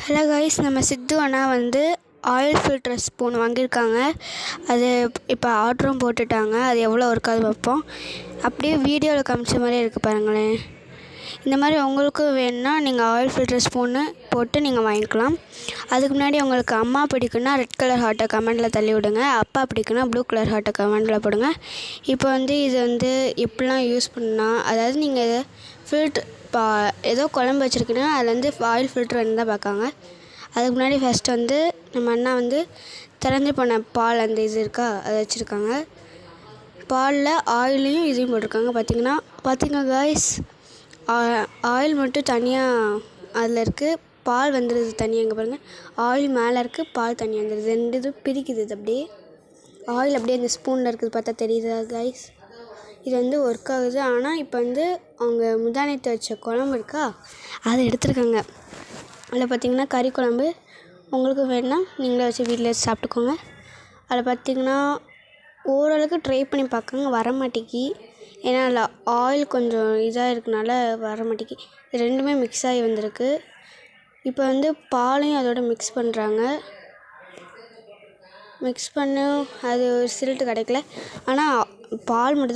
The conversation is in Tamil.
ஹலோ கைஸ், நம்ம சித்து அண்ணா வந்து ஆயில் ஃபில்டர் ஸ்பூன் வாங்கியிருக்காங்க. அது இப்போ ஆர்டரும் போட்டுட்டாங்க. அது எவ்வளோ ஒர்க்காது பார்ப்போம். அப்படியே வீடியோவில் காமிச்ச மாதிரியே இருக்குது பாருங்களேன். இந்த மாதிரி உங்களுக்கும் வேணும்னா நீங்கள் ஆயில் ஃபில்டர் ஸ்பூன்னு போட்டு நீங்கள் வாங்கிக்கலாம். அதுக்கு முன்னாடி உங்களுக்கு அம்மா பிடிக்குன்னா ரெட் கலர் ஹார்ட்டை கமெண்டில் தள்ளி விடுங்க. அப்பா பிடிக்குன்னா ப்ளூ கலர் ஹார்ட்டை கமெண்டில் போடுங்க. இப்போ இது எப்படிலாம் யூஸ் பண்ணால், அதாவது நீங்கள் இதை ஃபில்ட்ரு ஏதோ குழம்பு வச்சுருக்கீங்கன்னா அதுலேருந்து ஆயில் ஃபில்ட்ரு வந்து தான் பார்க்காங்க. அதுக்கு முன்னாடி ஃபஸ்ட்டு நம்ம அண்ணா திறந்து போன பால் அந்த இருக்கா அதை வச்சுருக்காங்க. பாலில் ஆயிலையும் இதையும் போட்டிருக்காங்க. பார்த்தீங்க காய்ஸ், ஆயில் மட்டும் தனியாக அதில் இருக்குது, பால் வந்துடுது தனியாக. இங்கே பாருங்கள், ஆயில் மேலே இருக்குது, பால் தனியாக வந்துடுது. ரெண்டு இது பிரிக்குது. இது அப்படியே ஆயில் அப்படியே அந்த ஸ்பூனில் இருக்குது, பார்த்தா தெரியுதா காய்ஸ்? இது ஒர்க் ஆகுது. ஆனால் இப்போ அவங்க முந்தானத்தை வச்ச குழம்பு இருக்கா அதை எடுத்துருக்காங்க. அதில் பார்த்திங்கன்னா கறி குழம்பு. உங்களுக்கு வேணுன்னா நீங்களே வச்சு வீட்டில் வச்சு சாப்பிட்டுக்கோங்க. அதில் பார்த்திங்கன்னா ஓரளவுக்கு ட்ரை பண்ணி பார்க்கங்க, வர மாட்டேங்கி. ஏன்னா அதில் ஆயில் கொஞ்சம் இதாக இருக்கனால வர மாட்டேங்கி. இது ரெண்டுமே மிக்ஸ் ஆகி வந்திருக்கு. இப்போ பாலையும் அதோட மிக்ஸ் பண்ணுறாங்க. மிக்ஸ் பண்ணி அது ஒரு சில்ட்டு கிடைக்கல. ஆனால் பால் மட்டும் தான்